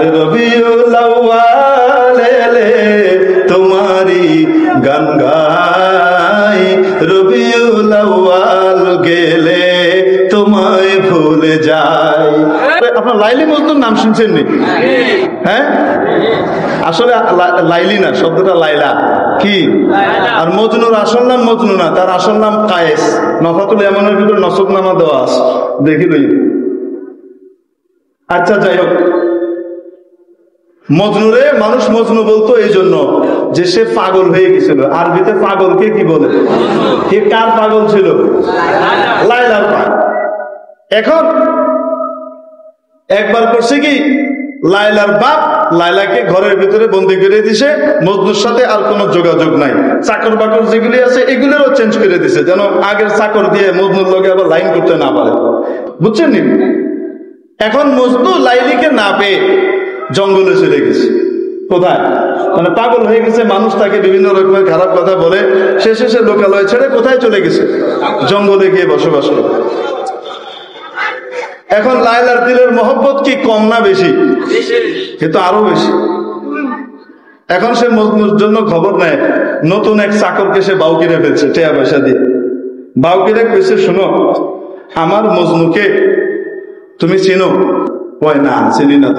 আরে রবিউল আউয়াল এলে তোমারি গান গাই, রবিউল আউয়াল গেলে তোমায় ভুলে যায়। আপনার লাইলি মজনুর নাম শুনছেন নি? হ্যাঁ, আসলে লাইলি না, শব্দটা লাইলা। কি? আর মজনুর আসল নাম মজনু না, তার আসল নাম কায়েস। নফাতুল ইয়ামানের ভিতরে নসব নামা দেওয়া আছে, দেখি লই। আচ্ছা, যাই হোক, মজনুরে মানুষ মজনু বলতো এই জন্য যে সে পাগল হয়ে গেছিল। আরবিতে পাগলকে কি বলে? কে কার পাগল ছিল? লাইলার পাগল। এখন একবার করছে কি, লাইলার বাপ লাইলাকে ঘরের ভিতরে বন্দি করে দিছে, মজনুর সাথে আর কোনো যোগাযোগ নাই। চাকর বাকর যেগুলি আছে এগুলোরও চেঞ্জ করে দিছে, যেন আগের চাকর দিয়ে মজনুর লগে আবার লাইন করতে না পারে, বুঝছেন নি? এখন মজনু লাইলিকে না পেয়ে জঙ্গলে চলে গেছে। কোথায়? মানে পাগল হয়ে গেছে, মানুষ তাকে বিভিন্ন রকমের খারাপ কথা বলে, শেষে সে লোকালয় ছেড়ে কোথায় চলে গেছে? জঙ্গলে গিয়ে বসবাস করে। এখন লায়লার দিলের মহব্বত কি কম না বেশি? কিন্তু আরো বেশি। এখন সে মজনুর জন্য খবর নেয়, নতুন এক চাকরকে সে বাউ কিনে ফেলছে টেয়া পয়সা দিয়ে। বাউ কিনে কইছে, শোনো, আমার মজনুকে তুমি চিনো? কয় না, চিনি না।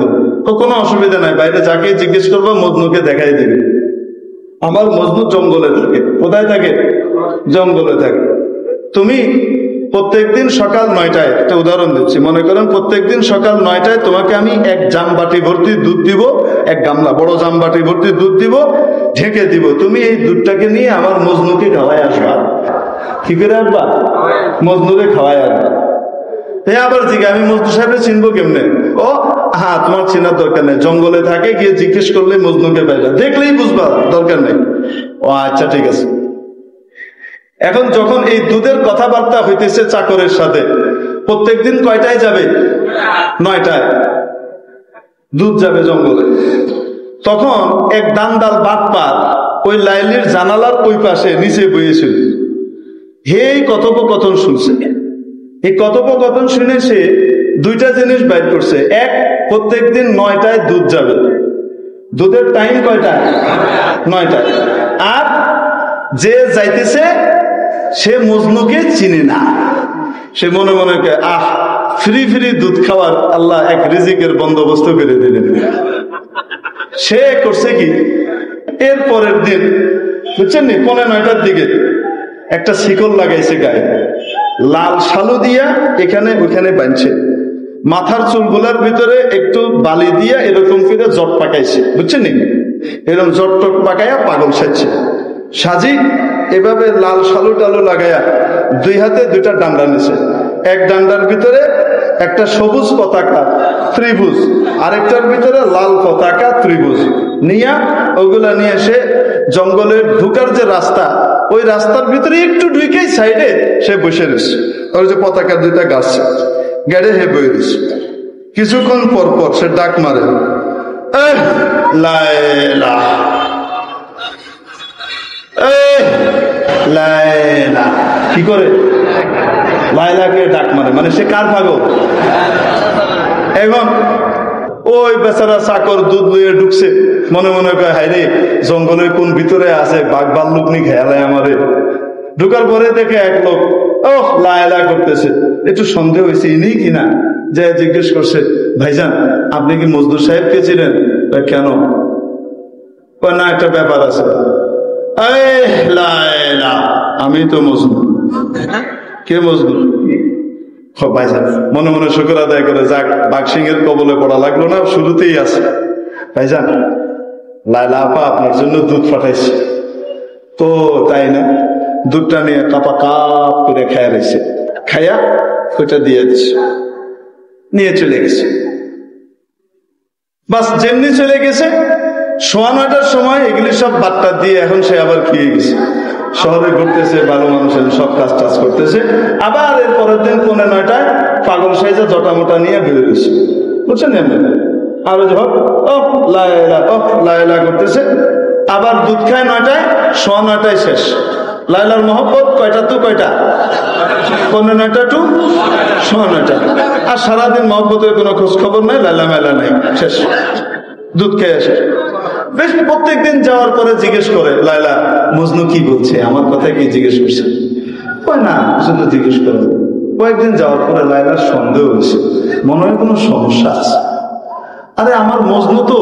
তো কোনো অসুবিধা নাই, বাইরে যাকে জিজ্ঞেস করবো মজনুকে দেখাই দিবে। আমার মজনু জঙ্গলে থাকে। কোথায় থাকে? জঙ্গলে থাকে। তুমি প্রত্যেকদিন সকাল 9টায়, একটা উদাহরণ দিচ্ছি, মনে করেন প্রত্যেকদিন সকাল 9টায় তোমাকে আমি এক জামবাটি ভর্তি দুধ দিব, এক গামলা বড় জামবাটি ভর্তি দুধ দিব, ঢেকে দিব। তুমি এই দুধটাকে নিয়ে আমার মজনুকে খাওয়ায় আসবা। কি করে আসবা? মজনুকে খাওয়ায় আসবা। আবার জিজ্ঞাসা, আমি মজনু সাহেবের চিনবো কেমনে? ও হ্যাঁ, তোমার চেনার দরকার নেই, জঙ্গলে থাকে, গিয়ে জিজ্ঞেস করলে মজনুকে পাইবা, দেখলেই বুঝবা, দরকার নেই। ও আচ্ছা, ঠিক আছে। এখন যখন এই দুধের কথাবার্তা হইতেছে চাকরের সাথে, প্রত্যেকদিন কয়টায় যাবে? 9টায় দুধ যাবে জঙ্গলে। তখন এক দান্দাল বাটপার ওই লাইলির জানালার ওই পাশে নিচে বইয়েছিল। হে কথোপকথন শুনছে। এই কথোপকথন শুনে সে দুইটা জিনিস বাইর করছে। এক, প্রত্যেকদিন 9টায় দুধ যাবে। দুধের টাইম কয়টা? 9টায়। আর যে যাইতেছে সে মজনুকে চিনে না। সে মনে মনে কে, আহ, ফ্রি ফ্রি দুধ খাওয়ার আল্লাহ এক রিজিকের বন্দোবস্ত করে দিলেন। সে করছে কি, এর পরের দিন, বুঝছেন নি, 9:15টার দিকে একটা শিকল লাগাইছে গায়ে, লাল শালু দিয়া এখানে ওইখানে বাঁধছে, মাথার চুলগুলার ভিতরে একটু বালি দিয়া এরকম করে জট পাকাইছে, বুঝছেন নি, এরকম জট টট পাকাইয়া পাগল সাজছে। সাজি এভাবে লাল শালু টালু লাগাইয়া দুই হাতে দুইটা ডান্ডা নিছে। এক ডান্ডার ভিতরে একটা সবুজ পতাকা ত্রিভুজ, আরেকটার ভিতরে লাল পতাকা ত্রিভুজ নিয়া, ওগুলা নিয়ে সে জঙ্গলের ঢুকার যে রাস্তা, ওই রাস্তার ভিতরে একটু ঢুকেই সাইডে সে বসে রয়েছে। ওই যে পতাকার দুইটা গাছ গেড়ে হে বয়ে রয়েছে। কিছুক্ষণ পর পর সে ডাক মারে, লায়লা, লায়লা। কি করে? লায়লাকে ডাক মারে, মানে সে কার পাগল? এখন ওই বেচারা চাকর দুধ লইয়ে ঢুকছে, মনে মনে কয়, হায় রে, জঙ্গলের কোন ভিতরে আছে, বাঘ ভাল্লুক নি খেয়ালে আমারে। ঢুকার পরে দেখে এক লোক ও লায়লা করতেছে, একটু সন্দেহ হয়েছে ইনি কিনা, যে জিজ্ঞেস করছে, ভাইজান আপনি কি মজদুর সাহেবকে চিনেন? কেন? না, একটা ব্যাপার আছে। লায়লা, আমি তো মজদুর। কে মজদুর? ভাইজান মনে মনে শুকর আদায় করে, যাক, বাঘ সিংহের কবলে পড়া লাগলো না, শুরুতেই আছে। ভাইজান, লায়লা আপা আপনার জন্য দুধ পাঠাইছে। তো তাই না? দুধটা নিয়ে কাপা কাপ করে খাইয়া রয়েছে, খাইয়া ওইটা দিয়ে দিচ্ছে, নিয়ে চলে গেছে। বাস যেমনি চলে গেছে, 9:15টার সময় এগুলি সব বার্তা দিয়ে এখন সে আবার খেয়ে গেছে, শহরে ঘুরতেছে, ভালো মানুষের সব কাজ টাজ করতেছে। আবার এর পরের দিন 9:15টায় পাগল সাইজা জটা মোটা নিয়ে বেরিয়ে গেছে, বুঝছেন? এমনি আরো যে লায়লা লায়লা করতেছে। আবার দুধ খায় 9টায়, 9:15টায় শেষ। লায়লার মহব্বত কয়টা টু কয়টা? 9:15 টু 9:15। আর সারাদিন মহব্বতের কোনো খোঁজ খবর নাই, লায়লা মেলা নাই, শেষ। দুধ খেয়ে আসে। বেশ প্রত্যেকদিন যাওয়ার পরে জিজ্ঞেস করে, লায়লা মজনু কি বলছে, আমার কথা কি জিজ্ঞেস করছে? না, শুধু জিজ্ঞেস করে। কয়েকদিন যাওয়ার পরে লায়লার সন্দেহ হয়েছে, মনে হয় কোনো সমস্যা আছে। আরে আমার মজনু তো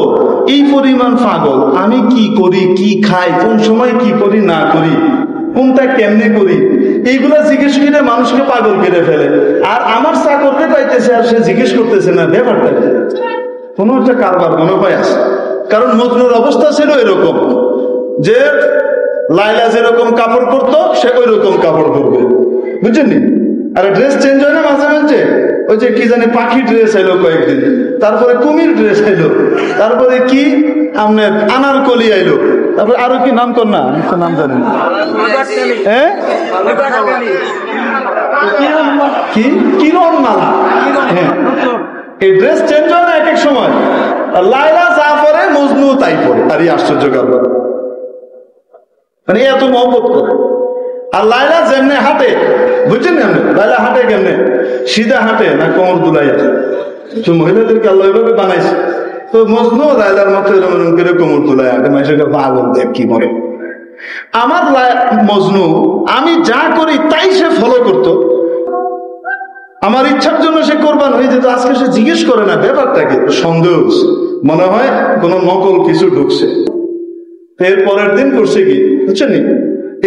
এই পরিমাণ পাগল, আমি কি করি, কি খাই, কোন সময় কি করি না করি, কোনটা কেমনে করি, এইগুলা জিজ্ঞেস করে মানুষকে পাগল করে ফেলে। আর আমার চাকরকে পাইতেছে আর সে জিজ্ঞেস করতেছে না, ব্যাপারটা কোনো একটা কারবার মনে হয় আছে। কারণ মজনুর অবস্থা ছিল এরকম যে লায়লা যেরকম কাপড় পরতো সে ওই রকম কাপড় পরবে, বুঝছেন? আর ড্রেস চেঞ্জ হয় না মাঝে মাঝে। ওই যে কি জানি পাখি ড্রেস এলো কয়েকদিন, তারপরে কুমির ড্রেস এলো, তারপরে কি আপনার আনারকলি আইলো, তারপরে আরো কি নাম কর না, নাম জানেন কি কিরণ মালা। হ্যাঁ, এই ড্রেস চেঞ্জ হয় না এক এক সময়। লায়লা যা পরে মজনু তাই পরে। আর এই আশ্চর্য ব্যাপার, মানে এত মহব্বত করে। আর লায়লা যেমনে হাঁটে, বুঝছেন না? লায়লা হাঁটে কেমনে? সিধা হাঁটে না কোমর দুলাই আছে? মহিলাদেরকে আল্লাহ এভাবে বানাইছে। তো মজনু লায়লার মতো এরকম করে কোমর দুলাই হাঁটে, মানুষকে পাগল দেখ কি করে। আমার মজনু আমি যা করি তাই সে ফলো করত, আমার ইচ্ছার জন্য সে কোরবান হয়ে যেত। আজকে সে জিজ্ঞেস করে না, ব্যাপারটাকে সন্দেহ হচ্ছে, মনে হয় কোন নকল কিছু ঢুকছে। এর পরের দিন করছে কি বুঝছেন,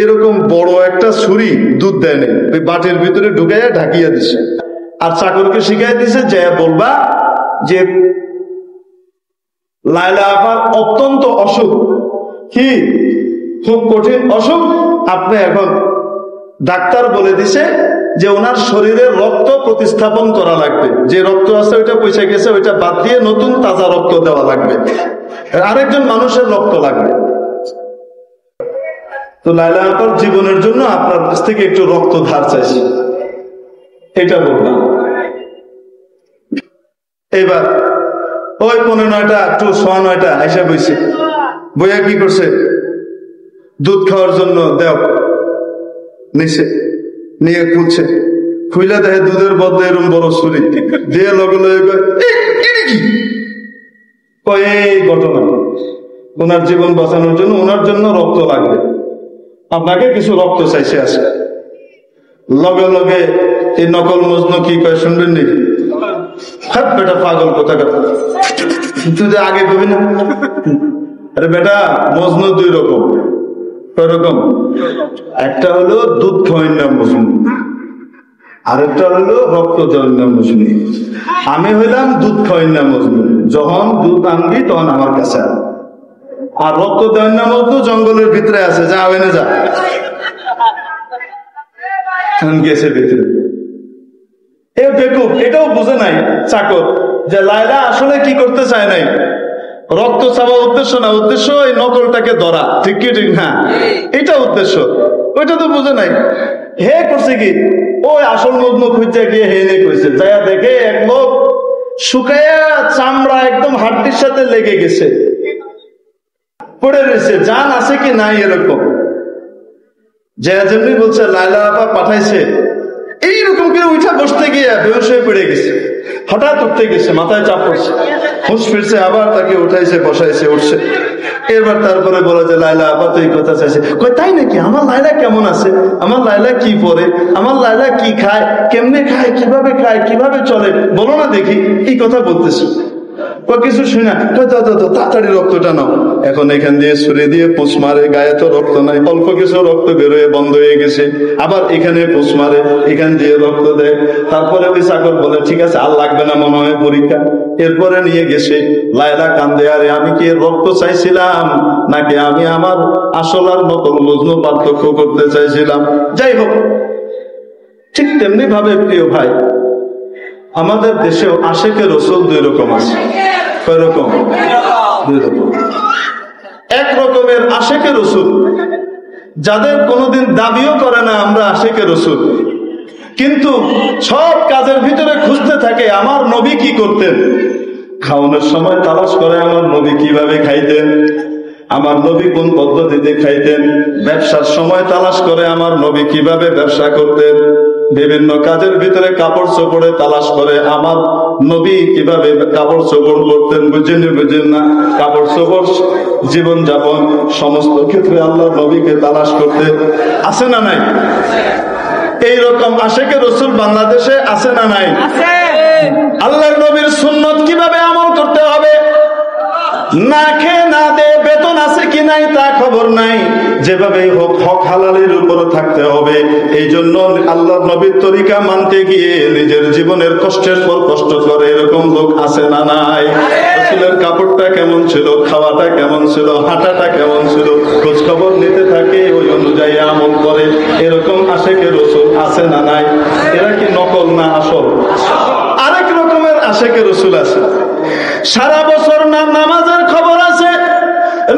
এরকম বড় একটা ছুরি দুধ দেয়নি, ওই বাটির ভিতরে ঢুকাইয়া ঢাকিয়া দিছে। আর চাকরকে শিখাই দিছে যে বলবা যে লায়লা আপার অত্যন্ত অসুখ, কি খুব কঠিন অসুখ, আপনি এখন ডাক্তার বলে দিছে যে ওনার শরীরে রক্ত প্রতিস্থাপন করা লাগবে, যে রক্ত আছে ওইটা পয়সা গেছে, ওইটা বাদ দিয়ে নতুন তাজা রক্ত দেওয়া লাগবে, আরেকজন মানুষের রক্ত লাগবে। তো লায়লা আপার জীবনের জন্য আপনার কাছ থেকে একটু রক্ত ধার চাইছি, এটা বললাম। এবার ওই 9:15 একটু 9:15 আইসা বইছে, বইয়া কি করছে, দুধ খাওয়ার জন্য দেও নিচে নিয়ে খুলছে, খুইলা দেখে দুধের বদলে এরকম বড় ছুরি দিয়ে লগে লগে এই ঘটনা, ওনার জীবন বাঁচানোর জন্য, ওনার জন্য রক্ত লাগবে, আপনাকে কিছু রক্ত চাইছে আছে। লগে লগে এই নকল মজনু কি কয় শুনবেন নি? বেটা পাগল কোথাকার, তুই যে আগে কবি না। আরে বেটা মজনু দুই রকম, কয় রকম? একটা হলো দুধ খাওয়াই না মজনু, আরেকটা হলো রক্ত দেওয়ার না মজনু। আমি হইলাম দুধ খাওয়াই না মজনু, যখন দুধ আনবি তখন আমার কাছে আন। আর রক্ত দেওয়ার না মজনু জঙ্গলের ভিতরে আছে, যা ওখানে যা, গেছে ভিতরে। এটাও বুঝে নাই চাকর যে লায়লা আসলে কি করতে চায় নাই, রক্ত চাওয়া উদ্দেশ্য না, উদ্দেশ্য এই নকলটাকে ধরা, ঠিক কি ঠিক না, এটা উদ্দেশ্য, ওইটা তো বুঝে নাই। হে করছে কি, ওই আসল মজনু খুঁজতে গিয়ে হে নে কইছে, যাইয়া দেখে এক লোক শুকাইয়া চামড়া একদম হাড্ডির সাথে লেগে গেছে, পড়ে রয়েছে, জান আছে কি নাই এরকম। যে যেমনি বলছে লায়লা আপা পাঠাইছে, এইরকম করে উঠা বসতে গিয়ে বেহুশ হয়ে পড়ে গেছে, হঠাৎ উঠতে গেছে, মাথায় চাপ পড়ছে, হুঁশ ফিরছে, আবার তাকে উঠাইছে, বসাইছে, উঠছে। এবার তারপরে বলে যে লায়লা আপা তো এই কথা চাইছে। কই তাই নাকি? আমার লায়লা কেমন আছে, আমার লায়লা কি পরে, আমার লায়লা কি খায়, কেমনে খায়, কিভাবে চলে, বলো না দেখি। এই কথা বলতেছি, কিছু শুনে তাড়াতাড়ি রক্তটা নাও। এখন এখান দিয়ে ছুরি দিয়ে পুষ মারে, গায়ে তো রক্ত নাই, অল্প কিছু রক্ত বেরোয় বন্ধ হয়ে গেছে, আবার এখানে পুষ মারে, এখান দিয়ে রক্ত দেয়। তারপরে ওই চাকর বলে ঠিক আছে আর লাগবে না মনে হয় পরীক্ষা। এরপরে নিয়ে গেছে, লায়লা কান্দে, আরে আমি কি রক্ত চাইছিলাম নাকি আমি আমার আসল আর নকল মজনু পার্থক্য করতে চাইছিলাম? যাই হোক, ঠিক তেমনি ভাবে প্রিয় ভাই, আমাদের দেশেও আশেকে রসুল দুই রকম আছে। কয় রকম? দুই রকম। এক রকমের আশেকে রসুল যাদের কোনোদিন দাবিও করে না আমরা আশেকে রসুল, কিন্তু সব কাজের ভিতরে খুঁজতে থাকে আমার নবী কি করতেন, খাওয়ানোর সময় তালাশ করে আমার নবী কিভাবে খাইতেন, আমার নবী কোন পদ্ধতিতে খাইতেন, ব্যবসার সময় তালাশ করে আমার নবী কিভাবে ব্যবসা করতেন, বিভিন্ন কাজের ভিতরে কাপড় চোপড়ে তালাশ করে আমার নবী কিভাবে কাপড় চোপড় করতেন, বুঝেন না, কাপড় চোপড়, জীবন যাপন, সমস্ত ক্ষেত্রে আল্লাহ নবীকে তালাশ করতে। আছে না নাই? এইরকম আশেকে রসুল বাংলাদেশে আছে না নাই? আল্লাহর নবীর সুন্নত কিভাবে আমল করতে হবে, না খেয়ে না দে বেতন আছে কি নাই তা খবর নাই, যেভাবে হোক হক হালালের উপর থাকতে হবে। এই জন্য আল্লাহর নবীর তরিকা মানতে গিয়ে নিজের জীবনের কষ্টের পর কষ্ট করে এরকম লোক আছে না নাই? রাসূলের কাপড়টা কেমন ছিল, খাওয়াটা কেমন ছিল, হাঁটাটা কেমন ছিল, খোঁজ খবর নিতে থাকে, ওই অনুযায়ী আমল করে, এরকম আশেকে রসুল আছে না নাই? এরা কি নকল না আসল? আরেক রকমের আশেকে রসুল আছে, সারা বছর না নামাজের খবর আছে,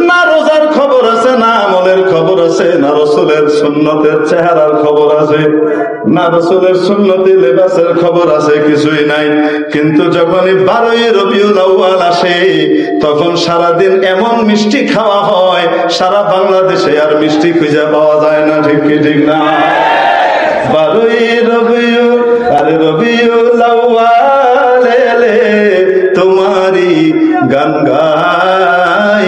না রোজার খবর আছে, না আমলের খবর আছে, না রসুলের সুন্নতের চেহারার খবর আছে, না রসুলের সুন্নতি লেবাসের খবর আছে, কিছুই নাই। কিন্তু যখনই 12ই রবিউল আউয়াল আসে তখন সারাদিন এমন মিষ্টি খাওয়া হয়, সারা বাংলাদেশে আর মিষ্টি খুঁজে পাওয়া যায় না। ঠিক কি ঠিক না? 12ই রবিউল আউয়াল এলে তোমারি গান গাই,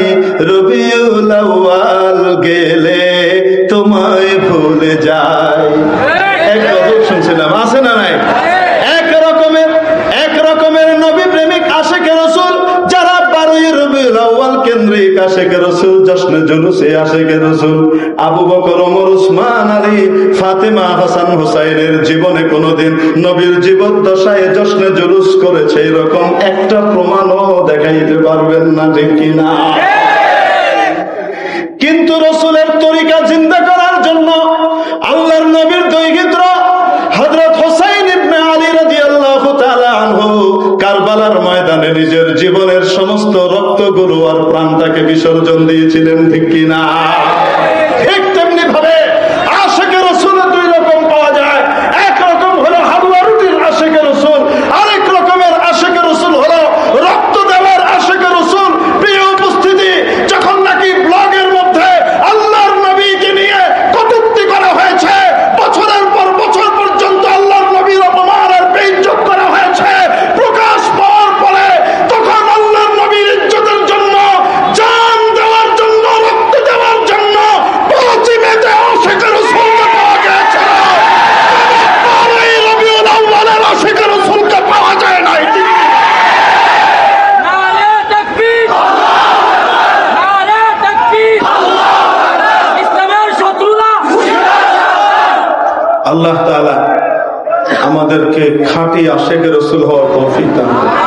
রবিউল আউয়াল গেলে তোমায় ভুলে যায়। এক গজল শুনছিলাম, আছে না নাই? এক রকমের নবী প্রেমিক আশেকে রসুল, যারা 12ই রবিউল আউয়াল কেন্দ্রিক আশেকে রসুল, জশ্নে জুলুসে আশেকে রসুল। আবু বকর, ওমর, উসমান, আলী, ফাতেমা, হাসান, হুসাইনের জীবনে কোনোদিন নবীর জীবদ্দশায় জশ্নে জুলুস করেছে এরকম একটা প্রমাণও দেখাইতে পারবেন না। ঠিক কিনা? কিন্তু রসুলের তরিকা জিন্দা করার জন্য আল্লাহর নবীর দৈহিত্র হযরত হুসাইন ইবনে আলী রাদিয়াল্লাহু তাআলা আনহু কারবালার ময়দানে নিজের জীবনের সমস্ত রক্তগুলো আর প্রাণটাকে বিসর্জন দিয়েছিলেন। ঠিক কিনা? ঠিক তেমনি ভাবে আশেকে রসুল দুই রকম পাওয়া যায়। এক রকম হলো হালুয়া রুটির আশেকে রসুল, আরেক রকমের আশেকে রসুল হলো রক্ত দেওয়ার আশেকে রসুল। প্রিয় উপস্থিতি, যখন নাকি ব্লগের মধ্যে আল্লাহর নবীকে নিয়ে কটূক্তি করা হয়েছে, বছরের পর বছর পর্যন্ত আল্লাহর নবীর অপমান আর বেইজ্জত করা হয়েছে, প্রকাশ পাওয়ার পরে তখন আল্লাহর নবীর ইজ্জতের জন্য, জান দেওয়ার জন্য, রক্ত দেওয়ার জন্য পশ্চিমেতে আশেকে রসুলকে পাওয়া গেছে। এই রবিউল আউয়ালের আশেকে রসুলকে পাওয়া যায় নাই। নারে তাকবীর, নারে তাকবীর, ইসলামের শত্রুরা। আল্লাহ তাআলা আমাদেরকে খাঁটি আশেকে রসুল হওয়ার তৌফিক দান করুন।